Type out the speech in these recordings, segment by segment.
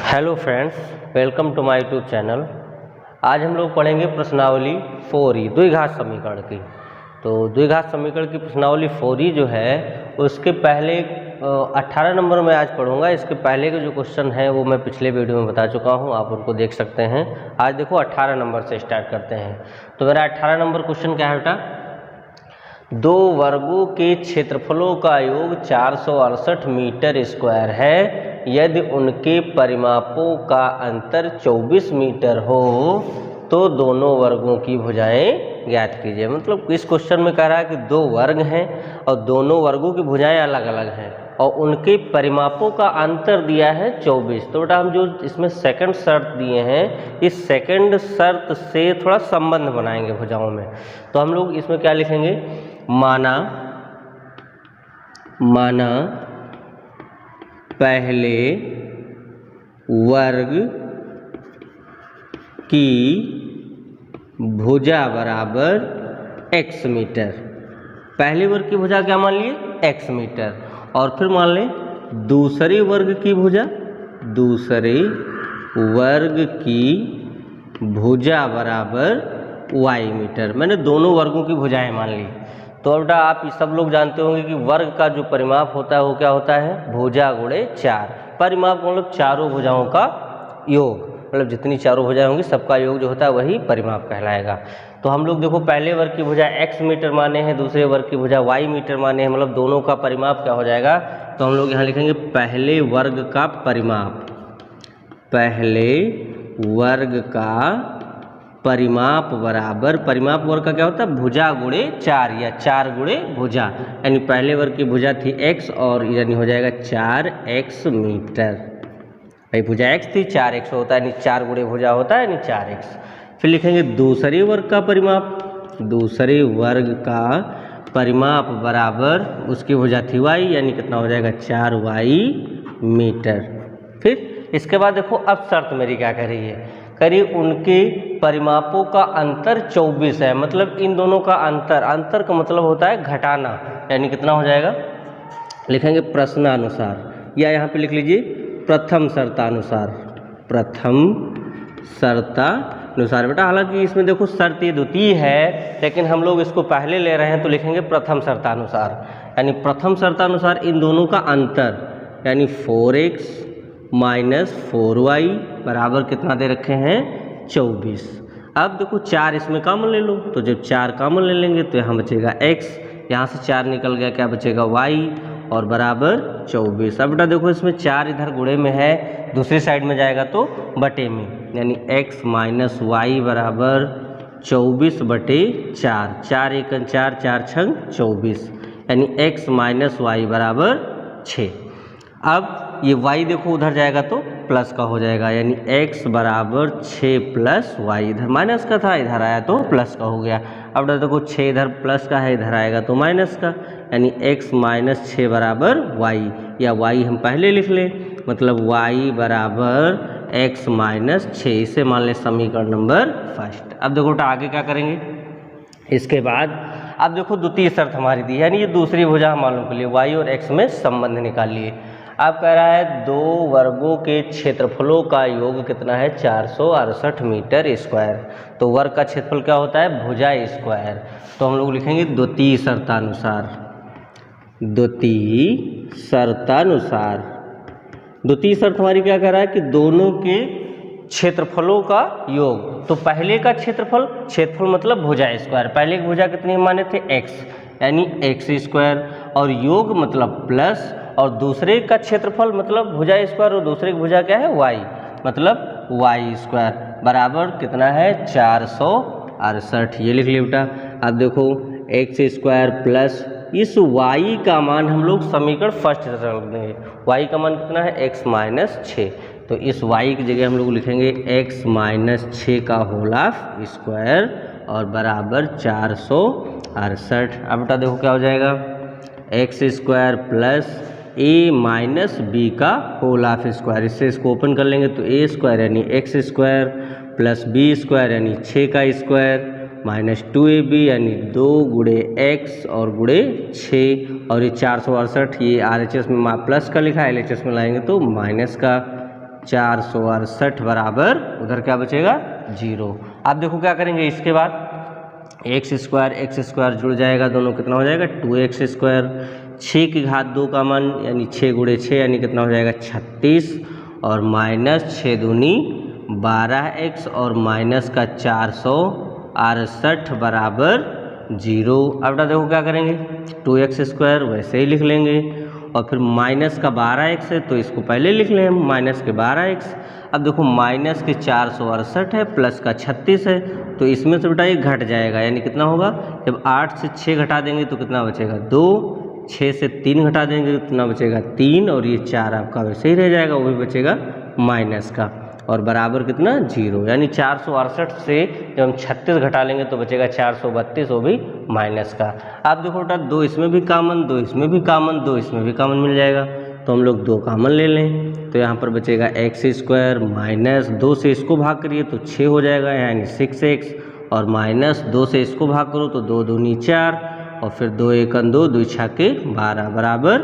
Hello friends, welcome to my YouTube channel. आज हम लोग पढ़ेंगे प्रश्नावली 4e द्विघात समीकरण की। तो द्विघात समीकरण की प्रश्नावली 4e जो है उसके पहले 18 नंबर में आज पढ़ूंगा। इसके पहले के जो क्वेश्चन हैं वो मैं पिछले वीडियो में बता चुका हूँ, आप उनको देख सकते हैं। आज देखो 18 नंबर से स्टार्ट करते हैं। तो मेरा 18 नंबर क्वेश्चन क्या है बेटा, दो वर्गों के क्षेत्रफलों का योग 468 मीटर स्क्वायर है। यदि उनके परिमापों का अंतर 24 मीटर हो तो दोनों वर्गों की भुजाएं ज्ञात कीजिए। मतलब इस क्वेश्चन में कह रहा है कि दो वर्ग हैं और दोनों वर्गों की भुजाएं अलग अलग हैं और उनके परिमापों का अंतर दिया है 24। तो बेटा हम जो इसमें सेकंड शर्त दिए हैं, इस सेकंड शर्त से थोड़ा संबंध बनाएंगे भुजाओं में। तो हम लोग इसमें क्या लिखेंगे, माना पहले वर्ग की भुजा बराबर x मीटर। पहले वर्ग की भुजा क्या मान लिए, x मीटर। और फिर मान लें दूसरे वर्ग की भुजा, दूसरे वर्ग की भुजा बराबर y मीटर। मैंने दोनों वर्गों की भुजाएं मान ली। तो बेटा आप सब लोग जानते होंगे कि वर्ग का जो परिमाप होता है वो क्या होता है, भुजा गुणे 4। परिमाप मतलब चारों भुजाओं का योग, मतलब जितनी चारों भुजाएं होंगी सबका योग जो होता है वही परिमाप कहलाएगा। तो हम लोग देखो पहले वर्ग की भुजा x मीटर माने हैं, दूसरे वर्ग की भुजा y मीटर माने हैं, मतलब दोनों का परिमाप क्या हो जाएगा। तो हम लोग यहाँ लिखेंगे पहले वर्ग का परिमाप, पहले वर्ग का परिमाप बराबर, परिमाप वर्ग का क्या होता है, भुजा गुणे 4 या 4 गुणे भुजा। यानी पहले वर्ग की भुजा थी x और यानी हो जाएगा 4x मीटर। भाई भुजा x थी, 4x होता है, यानी 4 गुणे भुजा होता है, यानी 4x। फिर लिखेंगे दूसरे वर्ग का परिमाप, दूसरे वर्ग का परिमाप बराबर उसकी भुजा थी y, यानी कितना हो जाएगा 4y मीटर। फिर इसके बाद देखो अब शर्त मेरी क्या कह रही है, करीब उनके परिमापों का अंतर 24 है। मतलब इन दोनों का अंतर, अंतर का मतलब होता है घटाना, यानी कितना हो जाएगा, लिखेंगे प्रश्नानुसार या यहाँ पे लिख लीजिए प्रथम शर्तानुसार, प्रथम शर्तानुसार। बेटा हालांकि इसमें देखो शर्त ये द्वितीय है, लेकिन हम लोग इसको पहले ले रहे हैं तो लिखेंगे प्रथम शर्तानुसार। यानी प्रथम शर्तानुसार इन दोनों का अंतर, यानी 4x माइनस 4y बराबर कितना दे रखे हैं, 24। अब देखो 4 इसमें कॉमन ले लो, तो जब 4 कॉमन ले लेंगे तो यहाँ बचेगा x, यहाँ से 4 निकल गया, क्या बचेगा y और बराबर 24। अब बेटा देखो इसमें 4 इधर गुणे में है, दूसरी साइड में जाएगा तो बटे में, यानी x माइनस वाई बराबर 24 बटे 4। 4 एकन 4, 4 छंग 24, यानी x माइनस वाई बराबर 6। अब ये y देखो उधर जाएगा तो प्लस का हो जाएगा, यानी x बराबर 6 प्लस y, इधर माइनस का था इधर आया तो प्लस का हो गया। अब देखो 6 इधर प्लस का है, इधर आएगा तो माइनस का, यानी x माइनस 6 बराबर y, या y हम पहले लिख लें, मतलब y बराबर x माइनस 6। इसे मान लें समीकरण नंबर फर्स्ट। अब देखो आगे क्या करेंगे, इसके बाद अब देखो द्वितीय शर्त हमारी दी है, यानी ये दूसरी भुजा हम मालूम कर लिए, y और x में संबंध निकालिए। अब कह रहा है दो वर्गों के क्षेत्रफलों का योग कितना है, 468 मीटर स्क्वायर। तो वर्ग का क्षेत्रफल क्या होता है, भुजा स्क्वायर। तो हम लोग लिखेंगे द्वितीय शर्तानुसार, द्वितीय शर्तानुसार। द्वितीय शर्त हमारी क्या कह रहा है कि दोनों के क्षेत्रफलों का योग। तो पहले का क्षेत्रफल, क्षेत्रफल मतलब भुजा स्क्वायर, पहले की भुजा कितनी माने थे x, यानी x स्क्वायर, और योग मतलब प्लस, और दूसरे का क्षेत्रफल मतलब भुजा स्क्वायर और दूसरे की भुजा क्या है y, मतलब y स्क्वायर बराबर कितना है 468। ये लिख लिया बेटा। अब देखो x स्क्वायर प्लस इस y का मान हम लोग समीकरण फर्स्ट से रख देंगे, y का मान कितना है x माइनस 6। तो इस y की जगह हम लोग लिखेंगे x माइनस 6 का होल ऑफ स्क्वायर और बराबर 468। अब बेटा देखो क्या हो जाएगा, x square plus a minus b का होल ऑफ स्क्वायर। इससे इसको ओपन कर लेंगे तो a स्क्वायर यानी x square plus b square यानी 6 का स्क्वायर माइनस 2ab यानी 2 गुणे x और गुणे 6, और ये 468 ये RHS में प्लस का लिखा है, LHS में लाएंगे तो माइनस का, 468 बराबर उधर क्या बचेगा 0। अब देखो क्या करेंगे, इसके बाद एक्स स्क्वायर जुड़ जाएगा, दोनों कितना हो जाएगा 2x स्क्वायर। 6 की घात 2 का मान यानी 6 गुणे 6 यानी कितना हो जाएगा 36 और माइनस 6 दूनी 12x और माइनस का 468 बराबर 0। अब बेटा देखो क्या करेंगे, 2x स्क्वायर वैसे ही लिख लेंगे और फिर माइनस का 12x है तो इसको पहले लिख लें माइनस के 12x। अब देखो माइनस के 468 है प्लस का 36 है तो इसमें से बेटा ये घट जाएगा, यानी कितना होगा, जब 8 से 6 घटा देंगे तो कितना बचेगा 2, 6 से 3 घटा देंगे तो कितना बचेगा 3 और ये 4 आपका वैसे ही रह जाएगा, वो भी बचेगा माइनस का और बराबर कितना 0। यानी 468 से जब हम 36 घटा लेंगे तो बचेगा 432, वो भी माइनस का। अब देखो बेटा 2 इसमें भी कॉमन, 2 इसमें भी कॉमन, 2 इसमें भी कॉमन मिल जाएगा तो हम लोग 2 कॉमन ले लें तो यहाँ पर बचेगा एक्स स्क्वायर माइनस 2 से इसको भाग करिए तो 6 हो जाएगा यानी 6x और माइनस 2 से इसको भाग करो तो 2 दूनी 4 और फिर 2 1 2 2 6 के 12 बराबर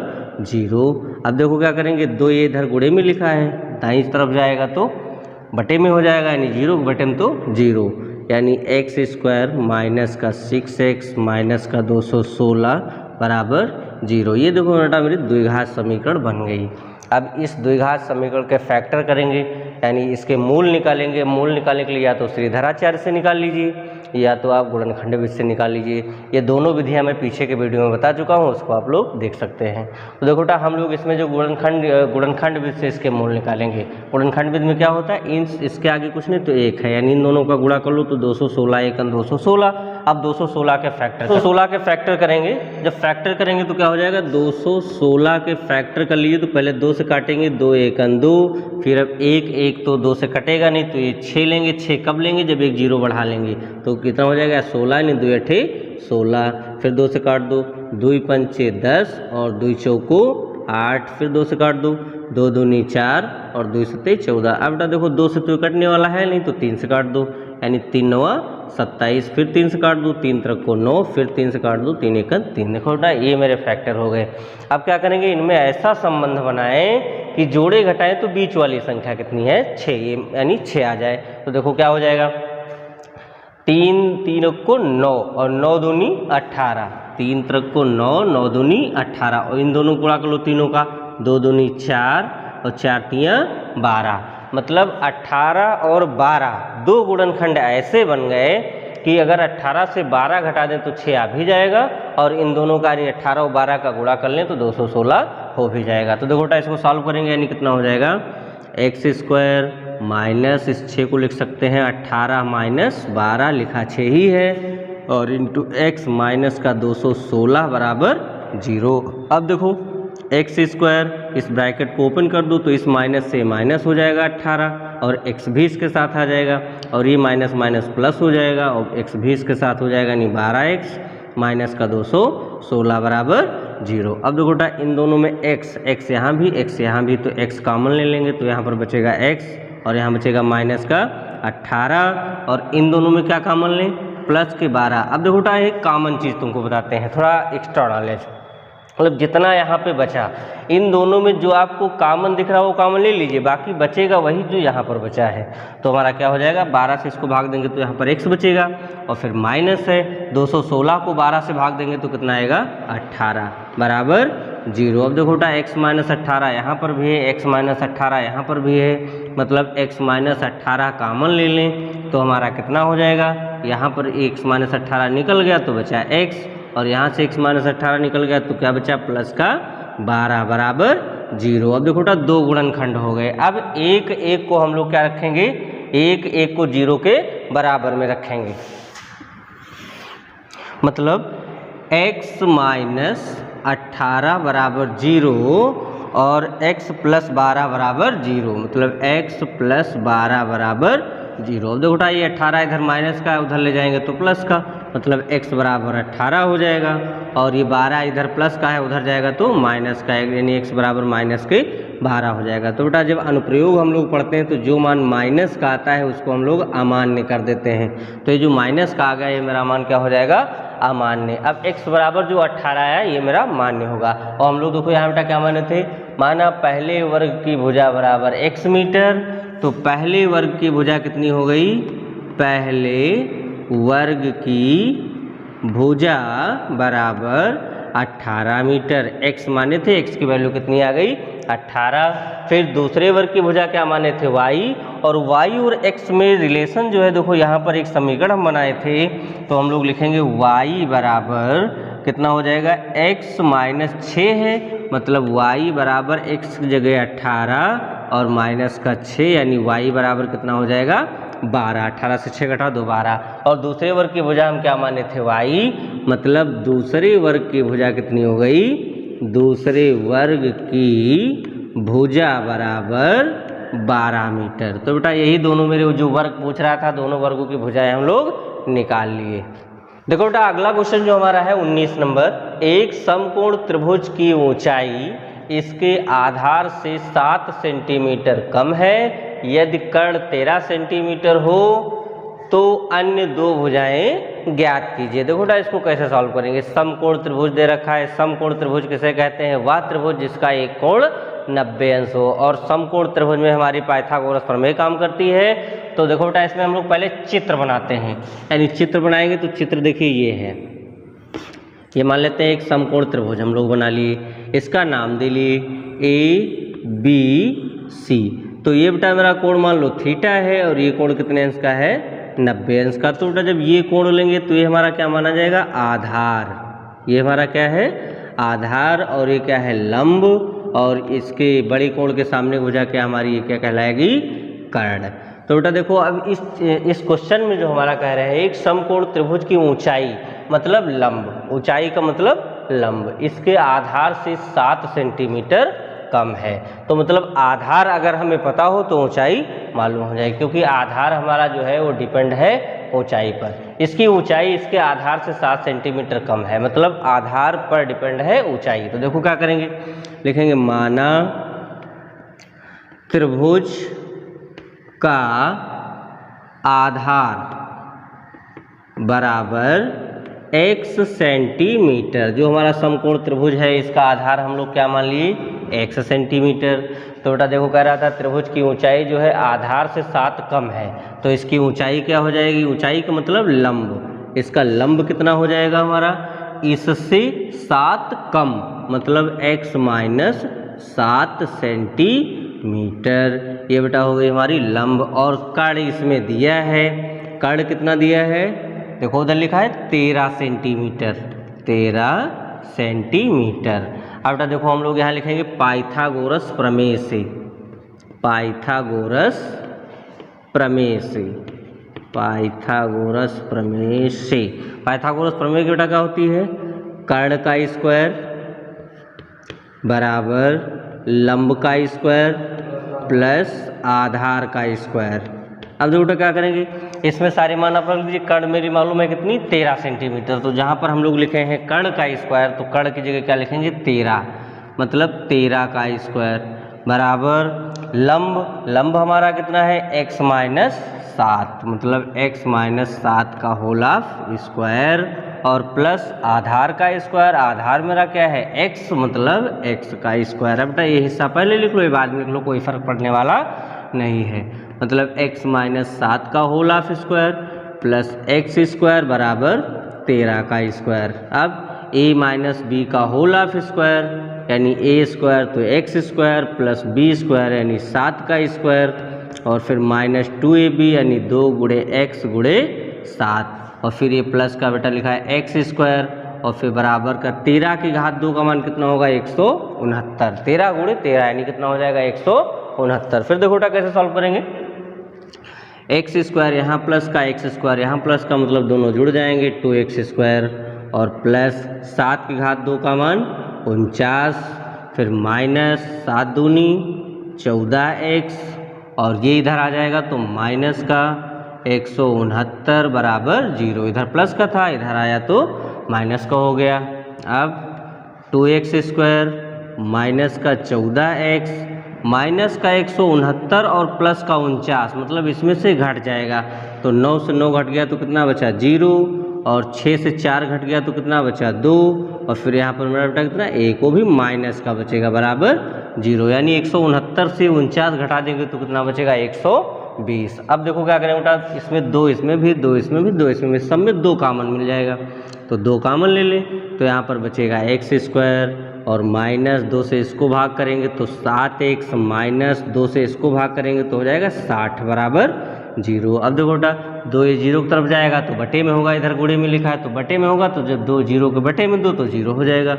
0। अब देखो क्या करेंगे, 2 ये इधर गुणे में लिखा है, दाईं तरफ जाएगा तो बटे में हो जाएगा यानी 0 बटे में तो 0 यानी एक्स स्क्वायर माइनस का 6x माइनस का 216 बराबर 0। ये देखो बेटा मेरी द्विघात समीकरण बन गई। अब इस द्विघात समीकरण के फैक्टर करेंगे यानी इसके मूल निकालेंगे। मूल निकालने के लिए या तो श्रीधराचार्य से निकाल लीजिए या तो आप गुणनखंड विधि से निकाल लीजिए। ये दोनों विधियां मैं पीछे के वीडियो में बता चुका हूँ, उसको आप लोग देख सकते हैं। तो देखो बेटा हम लोग इसमें जो गुणनखंड विधि से इसके मूल निकालेंगे। गुणनखंड विधि में क्या होता है, इसके आगे कुछ नहीं तो 1 है यानी इन दोनों का गुणा कर लो तो 216 1 216। अब 216 के फैक्टर 216 के फैक्टर करेंगे, जब फैक्टर करेंगे तो क्या हो जाएगा 216 के फैक्टर कर लीजिए तो पहले 2 से काटेंगे 2 1 2, फिर अब 1 1 तो 2 से कटेगा नहीं तो ये 6 लेंगे। 6 कब लेंगे, जब एक 0 बढ़ा लेंगे तो कितना हो जाएगा 16 यानी 2 8 16, फिर 2 से काट दो 2 5 10 और 2 चौको 8, फिर 2 से काट दो 2 दूनी 4 और 2 7 14। अब बेटा देखो 2 से तो कटने वाला है नहीं तो 3 से काट दो यानी 3 9 27, फिर 3 से काट दो 3 3 को 9, फिर 3 से काट दो 3 1 3। देखो बेटा ये मेरे फैक्टर हो गए। अब क्या करेंगे, इनमें ऐसा संबंध बनाएं कि जोड़े घटाएं तो बीच वाली संख्या कितनी है 6, यानी 6 आ जाए। तो देखो क्या हो जाएगा 3 3 को 9 और 9 दूनी 18, 3 3 को 9 9 दूनी 18 और इन दोनों गुणा कर लो तीनों का 2 दूनी 4 और 4 3 12, मतलब 18 और 12 दो गुणनखंड ऐसे बन गए कि अगर 18 से 12 घटा दें तो 6 आ भी जाएगा और इन दोनों का यानी 18 और 12 का गुणा कर लें तो 216 हो भी जाएगा। तो देखो बेटा इसको सॉल्व करेंगे यानी कितना हो जाएगा एक्स स्क्वायर माइनस इस 6 को लिख सकते हैं 18 माइनस 12 लिखा 6 ही है और इंटू एक्स माइनस का 216 बराबर 0। अब देखो एक्स स्क्वायर इस ब्रैकेट को ओपन कर दो तो इस माइनस से माइनस हो जाएगा 18 और एक्स भी इसके साथ आ जाएगा और ये माइनस माइनस प्लस हो जाएगा और एक्स भी इसके साथ हो जाएगा यानी 12x माइनस का 216 बराबर 0। अब देखो बेटा इन दोनों में x यहाँ भी x यहाँ भी तो x कॉमन ले लेंगे तो यहाँ पर बचेगा x और यहाँ बचेगा माइनस का 18 और इन दोनों में क्या कॉमन लें प्लस के 12। अब देखो बेटा एक कॉमन चीज़ तुमको बताते हैं, थोड़ा एक्स्ट्रा नॉलेज, मतलब जितना यहाँ पे बचा इन दोनों में जो आपको कॉमन दिख रहा है वो कॉमन ले लीजिए, बाकी बचेगा वही जो यहाँ पर बचा है। तो हमारा क्या हो जाएगा 12 से इसको भाग देंगे तो यहाँ पर x बचेगा और फिर माइनस है 216 को 12 से भाग देंगे तो कितना आएगा 18 बराबर 0। अब देखो बेटा x माइनस 18 यहाँ पर भी है, x माइनस 18 यहाँ पर भी है, मतलब x माइनस 18 कॉमन ले लें तो हमारा कितना हो जाएगा, यहाँ पर x माइनस 18 निकल गया तो बचा x और यहाँ से x माइनस 18 निकल गया तो क्या बचा प्लस का 12 बराबर 0। अब देखो बेटा दो गुणनखंड हो गए। अब 1 1 को हम लोग क्या रखेंगे, 1 1 को 0 के बराबर में रखेंगे, मतलब x माइनस 18 बराबर 0 और x प्लस 12 बराबर 0, मतलब x प्लस 12 बराबर 0। अब देखो बेटा ये 18 इधर माइनस का उधर ले जाएंगे तो प्लस का, मतलब x बराबर 18 हो जाएगा और ये 12 इधर प्लस का है उधर जाएगा तो माइनस का, यानी x बराबर माइनस के 12 हो जाएगा। तो बेटा जब अनुप्रयोग हम लोग पढ़ते हैं तो जो मान माइनस का आता है उसको हम लोग अमान्य कर देते हैं। तो ये जो माइनस का आ गया ये मेरा मान क्या हो जाएगा अमान्य। अब x बराबर जो 18 है ये मेरा मान्य होगा। और हम लोग देखो यहाँ बेटा क्या माने थे, माना पहले वर्ग की भुजा बराबर x मीटर, तो पहले वर्ग की भुजा कितनी हो गई, पहले वर्ग की भुजा बराबर 18 मीटर। x माने थे, x की वैल्यू कितनी आ गई 18। फिर दूसरे वर्ग की भुजा क्या माने थे y, और y और x में रिलेशन जो है देखो यहाँ पर एक समीकरण हम बनाए थे, तो हम लोग लिखेंगे y बराबर कितना हो जाएगा, x माइनस 6 है, मतलब y बराबर x की जगह 18 और माइनस का 6, यानी y बराबर कितना हो जाएगा 12। 18 से 6 घटाओ 2 12। और दूसरे वर्ग की भुजा हम क्या माने थे y, मतलब दूसरे वर्ग की भुजा कितनी हो गई, दूसरे वर्ग की भुजा बराबर 12 मीटर। तो बेटा यही दोनों मेरे जो वर्ग पूछ रहा था, दोनों वर्गों की भुजाएं हम लोग निकाल लिए। देखो बेटा अगला क्वेश्चन जो हमारा है 19 नंबर, एक समकोण त्रिभुज की ऊंचाई इसके आधार से 7 सेंटीमीटर कम है, यदि कर्ण 13 सेंटीमीटर हो तो अन्य दो भुजाएं ज्ञात कीजिए। देखो बेटा इसको कैसे सॉल्व करेंगे, समकोण त्रिभुज दे रखा है, समकोण त्रिभुज किसे कहते हैं, वह त्रिभुज जिसका एक कोण 90 अंश हो, और समकोण त्रिभुज में हमारी पाइथागोरस प्रमेय काम करती है। तो देखो बेटा इसमें हम लोग पहले चित्र बनाते हैं, यानी चित्र बनाएंगे तो चित्र देखिए ये है, ये मान लेते हैं एक समकोण त्रिभुज हम लोग बना लिए, इसका नाम दे लिए ABC। तो ये बेटा मेरा कोण मान लो थीटा है, और ये कोण कितने अंश का है 90 अंश का। तो बेटा जब ये कोण लेंगे तो ये हमारा क्या माना जाएगा, आधार, ये हमारा क्या है आधार, और ये क्या है लंब, और इसके बड़े कोण के सामने भुजा क्या हमारी ये क्या कहलाएगी, कर्ण। तो बेटा देखो अब इस क्वेश्चन में जो हमारा कह रहे हैं एक समकोण त्रिभुज की ऊंचाई मतलब लंब, ऊंचाई का मतलब लंब, इसके आधार से 7 सेंटीमीटर कम है। तो मतलब आधार अगर हमें पता हो तो ऊंचाई मालूम हो जाएगी, क्योंकि आधार हमारा जो है वो डिपेंड है ऊंचाई पर। इसकी ऊंचाई इसके आधार से 7 सेंटीमीटर कम है, मतलब आधार पर डिपेंड है ऊंचाई। तो देखो क्या करेंगे, लिखेंगे माना त्रिभुज का आधार बराबर x सेंटीमीटर, जो हमारा समकोण त्रिभुज है इसका आधार हम लोग क्या मान लिए x सेंटीमीटर। तो बेटा देखो कह रहा था त्रिभुज की ऊंचाई जो है आधार से 7 कम है, तो इसकी ऊंचाई क्या हो जाएगी, ऊंचाई का मतलब लंब, इसका लंब कितना हो जाएगा हमारा, इससे 7 कम, मतलब x माइनस 7 सेंटीमीटर। ये बेटा हो गई हमारी लंब, और कर्ण इसमें दिया है, कर्ण कितना दिया है, देखो उधर लिखा है 13 सेंटीमीटर, 13 सेंटीमीटर। अब बेटा देखो हम लोग यहाँ लिखेंगे पाइथागोरस प्रमेय से, पाइथागोरस प्रमेय से, पाइथागोरस प्रमेय से। पाइथागोरस प्रमेय की बेटा क्या होती है, कर्ण का स्क्वायर बराबर लंब का स्क्वायर प्लस आधार का स्क्वायर। अब देखो बेटा क्या करेंगे, इसमें सारे मान आप रख लीजिए, कर्ण मेरी मालूम है कितनी 13 सेंटीमीटर, तो जहाँ पर हम लोग लिखे हैं कर्ण का स्क्वायर, तो कर्ण की जगह क्या लिखेंगे 13, मतलब 13 का स्क्वायर बराबर लंब, लंब हमारा कितना है x माइनस 7, मतलब x माइनस 7 का होल ऑफ स्क्वायर, और प्लस आधार का स्क्वायर, आधार मेरा क्या है x, मतलब x का स्क्वायर। अब बेटा ये हिस्सा पहले लिख लो, ये बाद में लिख लो, कोई फर्क पड़ने वाला नहीं है, मतलब x माइनस 7 का whole of square plus x square बराबर 13 का स्क्वायर। अब a माइनस बी का होल ऑफ स्क्वायर यानी a स्क्वायर, तो x square plus b square यानी 7 का स्क्वायर, और फिर माइनस 2ab यानी 2 गुणे x गुणे 7, और फिर ये प्लस का बेटा लिखा है x स्क्वायर, और फिर बराबर का 13 की घात 2 का मान कितना होगा 169, 13 गुणे 13 यानी कितना हो जाएगा 169। फिर देखो बेटा कैसे सॉल्व करेंगे, एक्स स्क्वायर यहाँ प्लस का एक्स स्क्वायर यहाँ प्लस का, मतलब दोनों जुड़ जाएंगे, 2x स्क्वायर और प्लस 7 की घात 2 का मान 49, फिर माइनस 7 दूनी 14x, और ये इधर आ जाएगा तो माइनस का 169 बराबर 0, इधर प्लस का था इधर आया तो माइनस का हो गया। अब 2x स्क्वायर माइनस का 14x माइनस का 169 और प्लस का 49, मतलब इसमें से घट जाएगा, तो 9 से 9 घट गया तो कितना बचा 0, और 6 से 4 घट गया तो कितना बचा 2, और फिर यहाँ पर मेरा बेटा कितना एक को भी माइनस का बचेगा बराबर 0, यानी 169 से 49 घटा देंगे तो कितना बचेगा 120। अब देखो क्या करेंगे बेटा, इसमें 2 इसमें भी 2 इसमें भी 2 इसमें भी, सब में 2 कॉमन मिल जाएगा, तो 2 कॉमन ले लें तो यहाँ पर बचेगा एक्स स्क्वायर, और माइनस 2 से इसको भाग करेंगे तो 7x, माइनस 2 से इसको भाग करेंगे तो हो जाएगा 60 बराबर 0। अब देखो बेटा 2 ये 0 की तरफ जाएगा तो बटे में होगा, इधर गुणे में लिखा है तो बटे में होगा, तो जब 2 0 के बटे में 2 तो 0 हो जाएगा,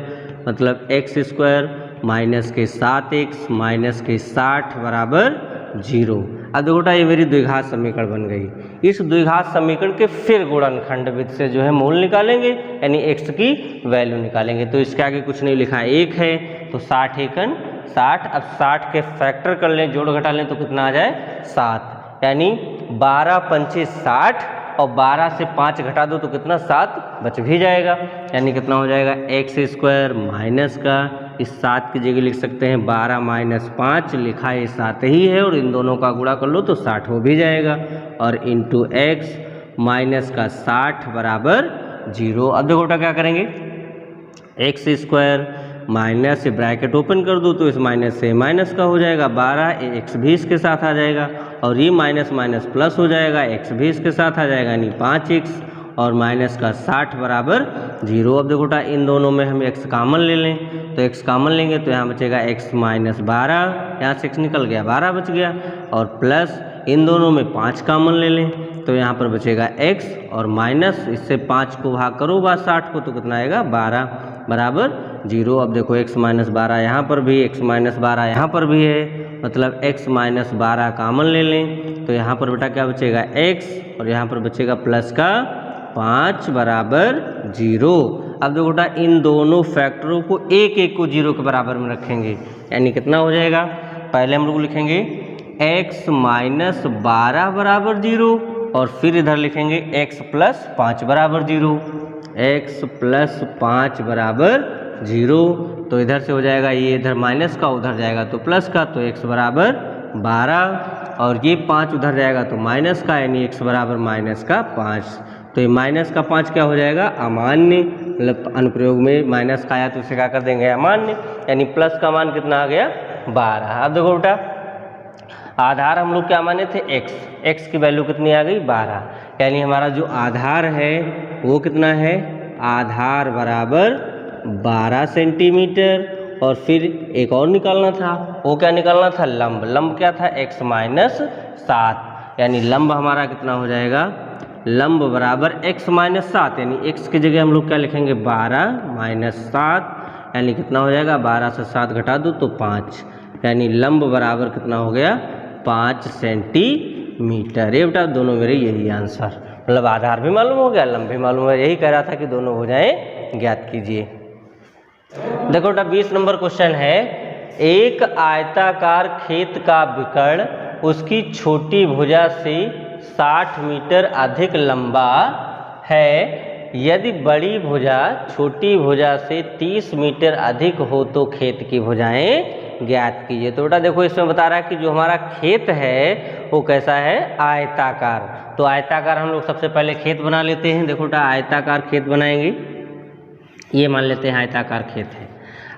मतलब एक्स स्क्वायर माइनस के 7x माइनस के 60 बराबर 0। अब देखो बेटा ये मेरी द्विघात समीकरण बन गई। इस द्विघात समीकरण के फिर गुणनखंड विधि से जो है मूल निकालेंगे, यानी x की वैल्यू निकालेंगे। तो इसके आगे कुछ नहीं लिखा है, 1 है तो 60 एकन 60। अब 60 के फैक्टर कर लें, जोड़ घटा लें तो कितना आ जाए 7, यानी 12 पंचे 60, और 12 से 5 घटा दो तो कितना 7 बच भी जाएगा, यानी कितना हो जाएगा एक्स स्क्वायर माइनस का, इस 7 की जगह लिख सकते हैं 12 माइनस 5, लिखा है 7 ही है, और इन दोनों का गुणा कर लो तो 60 हो भी जाएगा, और इंटू एक्स माइनस का 60 बराबर 0। अब देखो बेटा क्या करेंगे, एक्स स्क्वायर माइनस से ब्रैकेट ओपन कर दो तो इस माइनस से माइनस का हो जाएगा 12, एक्स भी इसके साथ आ जाएगा, और ये माइनस माइनस प्लस हो जाएगा, एक्स भी इसके साथ आ जाएगा, यानी 5x, और माइनस का 60 बराबर 0। अब देखो बेटा इन दोनों में हम x कॉमन ले लें, तो x कॉमन लेंगे तो यहाँ बचेगा x माइनस 12, यहाँ से x निकल गया 12 बच गया, और प्लस इन दोनों में 5 कॉमन ले लें तो यहाँ पर बचेगा x, और माइनस इससे 5 को भाग करो बा 60 को तो कितना आएगा 12 बराबर 0। अब देखो x माइनस 12 यहाँ पर भी, x माइनस 12 यहाँ पर भी है, मतलब x माइनस 12 कॉमन ले लें तो यहाँ पर बेटा क्या बचेगा x, और यहाँ पर बचेगा प्लस का 5 बराबर 0। अब देखो बेटा इन दोनों फैक्टरों को एक एक को 0 के बराबर में रखेंगे, यानी कितना हो जाएगा, पहले हम लोग लिखेंगे x माइनस 12 बराबर 0, और फिर इधर लिखेंगे x प्लस 5 बराबर 0, x प्लस 5 बराबर 0। तो इधर से हो जाएगा ये इधर माइनस का उधर जाएगा तो प्लस का, तो x बराबर 12, और ये 5 उधर जाएगा तो माइनस का, यानी x बराबर माइनस का 5। तो ये माइनस का 5 क्या हो जाएगा अमान्य, मतलब अनुप्रयोग में माइनस का आया तो इसे क्या कर देंगे अमान्य, यानी प्लस का मान कितना आ गया 12। अब देखो बेटा आधार हम लोग क्या माने थे x की वैल्यू कितनी आ गई 12, यानी हमारा जो आधार है वो कितना है, आधार बराबर 12 सेंटीमीटर, और फिर एक और निकालना था, वो क्या निकालना था लंब, लंब क्या था x माइनस 7, यानी लंब हमारा कितना हो जाएगा, लंब बराबर x माइनस 7, यानी x की जगह हम लोग क्या लिखेंगे 12 माइनस 7, यानी कितना हो जाएगा 12 से 7 घटा दो तो 5, यानी लंब बराबर कितना हो गया 5 सेंटीमीटर। ये बेटा दोनों मेरे यही आंसर, मतलब आधार भी मालूम हो गया लंब भी मालूम है, यही कह रहा था कि दोनों हो जाए ज्ञात कीजिए। देखो बेटा 20 नंबर क्वेश्चन है, एक आयताकार खेत का विकर्ण उसकी छोटी भुजा से 60 मीटर अधिक लंबा है, यदि बड़ी भुजा छोटी भुजा से 30 मीटर अधिक हो तो खेत की भुजाएं ज्ञात कीजिए। तो बेटा देखो इसमें बता रहा है कि जो हमारा खेत है वो कैसा है आयताकार, तो आयताकार हम लोग सबसे पहले खेत बना लेते हैं। देखो बेटा आयताकार खेत बनाएंगे, ये मान लेते हैं आयताकार खेत है।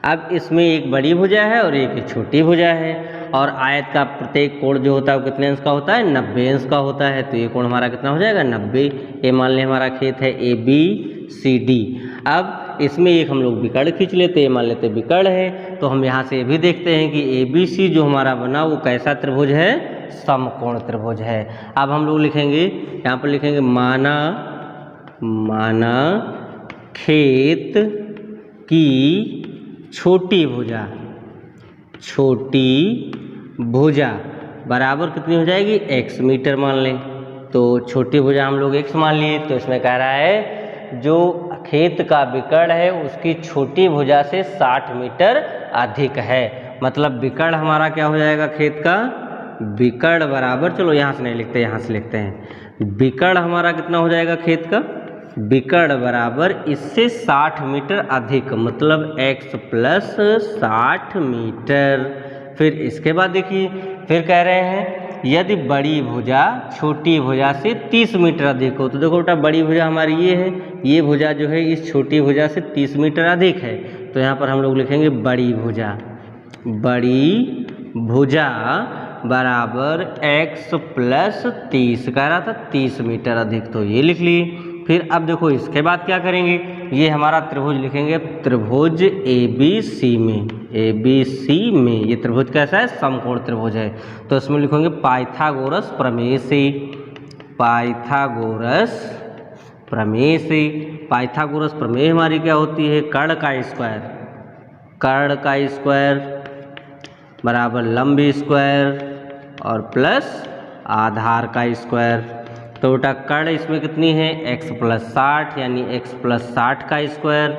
अब इसमें एक बड़ी भुजा है और एक छोटी भुजा है, और आयत का प्रत्येक कोण जो होता है वो कितने अंश का होता है 90 अंश का होता है, तो ये कोण हमारा कितना हो जाएगा 90। ये मान लें हमारा खेत है ABCD। अब इसमें एक हम लोग विकर्ण खींच लेते हैं, ये मान लेते हैं विकर्ण है, तो हम यहाँ से ये भी देखते हैं कि ABC जो हमारा बना वो कैसा त्रिभुज है, समकोण त्रिभुज है। अब हम लोग लिखेंगे यहाँ पर लिखेंगे माना खेत की छोटी भुजा बराबर कितनी हो जाएगी x मीटर मान लें, तो छोटी भुजा हम लोग x मान लिए, तो इसमें कह रहा है जो खेत का विकर्ण है उसकी छोटी भुजा से 60 मीटर अधिक है, मतलब विकर्ण हमारा क्या हो जाएगा खेत का विकर्ण बराबर, चलो यहाँ से नहीं लिखते यहाँ से लिखते हैं, विकर्ण हमारा कितना हो जाएगा खेत का विकर्ण बराबर इससे 60 मीटर अधिक, मतलब x प्लस 60 मीटर। फिर इसके बाद देखिए फिर कह रहे हैं यदि बड़ी भुजा छोटी भुजा से 30 मीटर अधिक हो। तो देखो बेटा बड़ी भुजा हमारी ये है, ये भुजा जो है इस छोटी भुजा से 30 मीटर अधिक है। तो यहाँ पर हम लोग लिखेंगे बड़ी भुजा, बड़ी भुजा बराबर x प्लस 30, कह रहा था 30 मीटर अधिक, तो ये लिख लिए। फिर अब देखो इसके बाद क्या करेंगे, ये हमारा त्रिभुज लिखेंगे, त्रिभुज ABC में, ABC में ये त्रिभुज कैसा है, समकोण त्रिभुज है। तो इसमें लिखेंगे पाइथागोरस प्रमेय से, पाइथागोरस प्रमेय से। पाइथागोरस प्रमेय हमारी क्या होती है, कर्ण का स्क्वायर, कर्ण का स्क्वायर बराबर लंब स्क्वायर और प्लस आधार का स्क्वायर। तो बेटा कर्ण इसमें कितनी है, x प्लस 60 यानी x प्लस 60 का स्क्वायर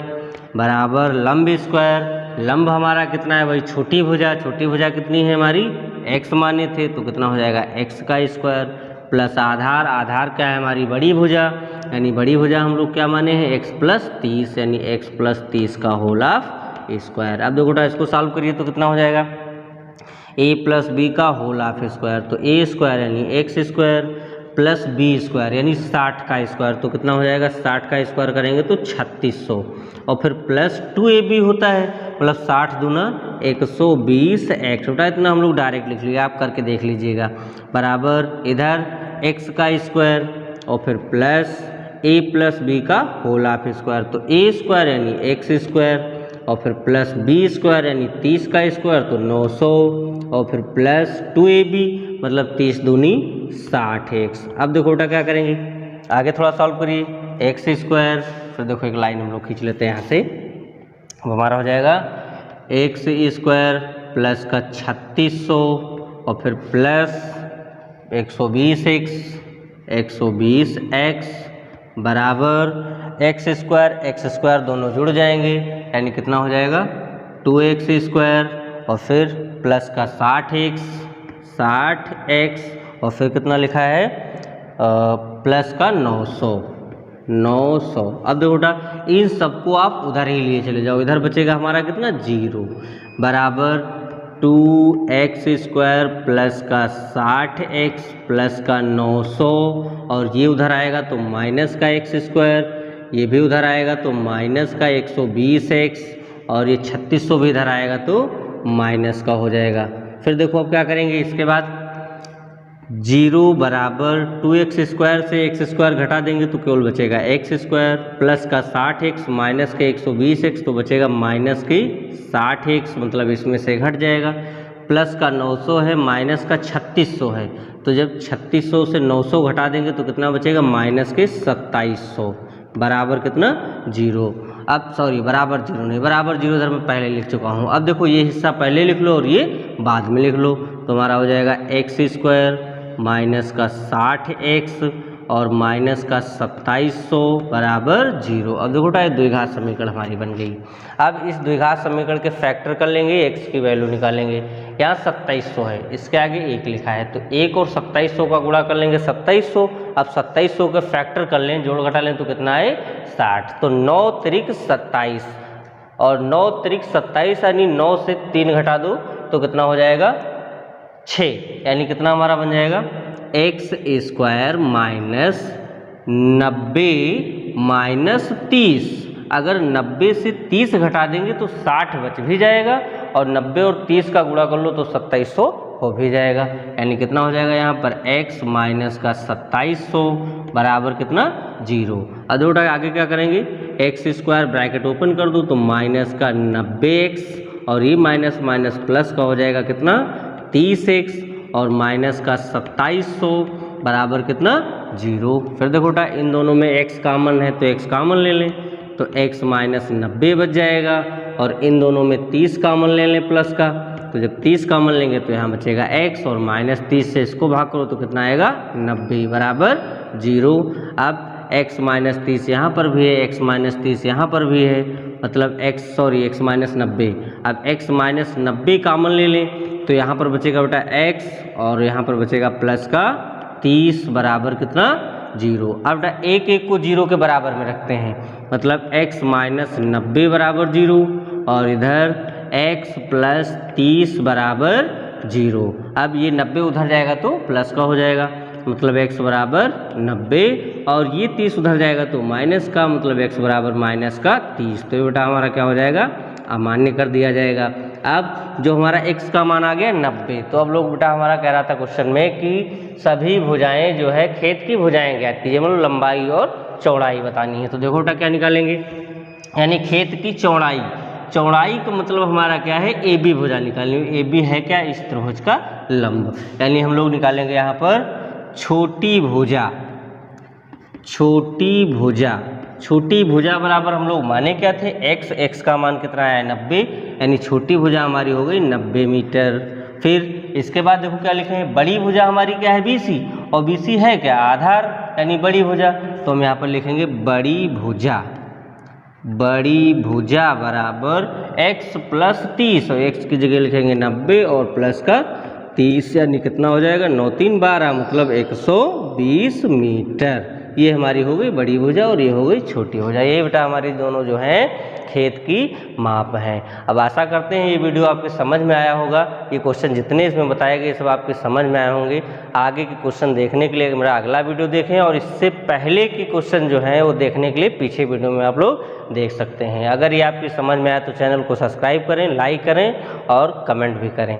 बराबर लंब स्क्वायर। लंब हमारा कितना है भाई, छोटी भुजा, छोटी भुजा कितनी है हमारी, x माने थे, तो कितना हो जाएगा x का स्क्वायर प्लस आधार, आधार क्या है हमारी बड़ी भुजा, यानी बड़ी भुजा हम लोग क्या माने हैं x प्लस 30 यानी x प्लस 30 का होल ऑफ स्क्वायर। अब देखो बेटा इसको सॉल्व करिए तो कितना हो जाएगा, a प्लस बी का होल ऑफ स्क्वायर, तो a स्क्वायर यानी x square plus b square यानी 60 का स्क्वायर, तो कितना हो जाएगा 60 का स्क्वायर करेंगे तो 3600 और फिर प्लस 2ab होता है, मतलब 60 दूना 120 x, बेटा इतना हम लोग डायरेक्ट लिख लीजिए, आप करके देख लीजिएगा, बराबर इधर x का स्क्वायर और फिर प्लस a प्लस बी का होल ऑफ स्क्वायर, तो a स्क्वायर यानी x स्क्वायर और फिर प्लस बी स्क्वायर यानी 30 का स्क्वायर तो 900 और फिर प्लस 2ab मतलब 30 दूनी 60x। अब देखो बेटा क्या करेंगे, आगे थोड़ा सॉल्व करिए, x स्क्वायर, फिर देखो एक लाइन हम लोग खींच लेते हैं यहाँ से, अब हमारा हो जाएगा x स्क्वायर प्लस का 3600 और फिर प्लस 120x बराबर x स्क्वायर दोनों जुड़ जाएंगे यानी कितना हो जाएगा 2x स्क्वायर और फिर प्लस का 60x और फिर कितना लिखा है प्लस का 900। अब देखो बेटा इन सबको आप उधर ही लिए चले जाओ, इधर बचेगा हमारा कितना 0 बराबर 2x स्क्वायर प्लस का 60x प्लस का 900 और ये उधर आएगा तो माइनस का x स्क्वायर, ये भी उधर आएगा तो माइनस का 120x और ये 3600 भी इधर आएगा तो माइनस का हो जाएगा। फिर देखो अब क्या करेंगे, इसके बाद 0 बराबर 2x स्क्वायर से x स्क्वायर घटा देंगे तो केवल बचेगा x स्क्वायर प्लस का 60x माइनस के 120x तो बचेगा माइनस की 60x, मतलब इसमें से घट जाएगा, प्लस का 900 है माइनस का 3600 है, तो जब 3600 से 900 घटा देंगे तो कितना बचेगा माइनस के 2700 बराबर कितना 0। अब सॉरी बराबर 0 नहीं, बराबर 0 इधर मैं पहले लिख चुका हूँ। अब देखो ये हिस्सा पहले लिख लो और ये बाद में लिख लो, तो हमारा हो जाएगा x स्क्वायर माइनस का 60x और माइनस का 2700 बराबर 0। अब देखो बेटा द्विघात समीकरण हमारी बन गई। अब इस द्विघात समीकरण के फैक्टर कर लेंगे, x की वैल्यू निकालेंगे। यहाँ 2700 है, इसके आगे 1 लिखा है तो 1 और 2700 का गुणा कर लेंगे 2700। अब 2700 के फैक्टर कर लें, जोड़ घटा लें तो कितना है 60, तो 9 त्रिक 27 और 9 त्रिक 27 यानी 9 से 3 घटा दो तो कितना हो जाएगा 6, यानी कितना हमारा बन जाएगा x स्क्वायर माइनस 90 माइनस 30। अगर 90 से 30 घटा देंगे तो 60 बच भी जाएगा और 90 और 30 का गुणा कर लो तो 2700 हो भी जाएगा, यानी कितना हो जाएगा यहाँ पर x माइनस का 2700 बराबर कितना 0। अब देखो आगे क्या करेंगे, x स्क्वायर ब्रैकेट ओपन कर दो तो माइनस का 90x और ये माइनस माइनस प्लस का हो जाएगा कितना 30x और माइनस का 2700 बराबर कितना 0। फिर देखो बेटा इन दोनों में x कॉमन है तो x कॉमन ले लें तो x माइनस 90 बच जाएगा और इन दोनों में 30 कॉमन ले लें प्लस का, तो जब 30 कॉमन लेंगे तो यहाँ बचेगा x और माइनस 30 से इसको भाग करो तो कितना आएगा 90 बराबर 0। अब x माइनस 30 यहाँ पर भी है, x माइनस 30 यहाँ पर भी है, मतलब x माइनस 90। अब x माइनस 90 कॉमन ले लें तो यहाँ पर बचेगा बेटा x और यहाँ पर बचेगा प्लस का 30 बराबर कितना 0। अब बेटा एक को 0 के बराबर में रखते हैं, मतलब x माइनस 90 बराबर 0 और इधर x प्लस 30 बराबर 0। अब ये 90 उधर जाएगा तो प्लस का हो जाएगा, मतलब x बराबर 90, और ये 30 उधर जाएगा तो माइनस का, मतलब x बराबर माइनस का 30। तो ये बेटा हमारा क्या हो जाएगा, अमान्य कर दिया जाएगा। अब जो हमारा x का मान आ गया 90, तो अब लोग बेटा हमारा कह रहा था क्वेश्चन में कि सभी भुजाएं जो है खेत की भुजाएं ज्ञात कीजिए, मतलब लंबाई और चौड़ाई बतानी है। तो देखो बेटा क्या निकालेंगे, यानी खेत की चौड़ाई, चौड़ाई का मतलब हमारा क्या है, ए बी भुजा निकालेंगे। ए बी है क्या, इस त्रिभुज का लंब, यानी हम लोग निकालेंगे यहाँ पर छोटी भुजा। छोटी भुजा, छोटी भुजा बराबर हम लोग माने क्या थे, x का मान कितना है 90, यानी छोटी भुजा हमारी हो गई 90 मीटर। फिर इसके बाद देखो क्या लिखेंगे, बड़ी भुजा हमारी क्या है BC, और BC है क्या आधार, यानी बड़ी भुजा। तो हम यहाँ पर लिखेंगे बड़ी भुजा। बड़ी भुजा बराबर x प्लस 30, और x की जगह लिखेंगे 90 और प्लस का 30, यानी कितना हो जाएगा 9 3 12, मतलब 120 मीटर। ये हमारी हो गई बड़ी भुजा और ये हो गई छोटी भुजा। ये बेटा हमारी दोनों जो हैं खेत की माप हैं। अब आशा करते हैं ये वीडियो आपके समझ में आया होगा, ये क्वेश्चन जितने इसमें बताए गए सब आपके समझ में आए होंगे। आगे के क्वेश्चन देखने के लिए मेरा अगला वीडियो देखें, और इससे पहले के क्वेश्चन जो हैं वो देखने के लिए पीछे वीडियो में आप लोग देख सकते हैं। अगर ये आपकी समझ में आया तो चैनल को सब्सक्राइब करें, लाइक करें और कमेंट भी करें।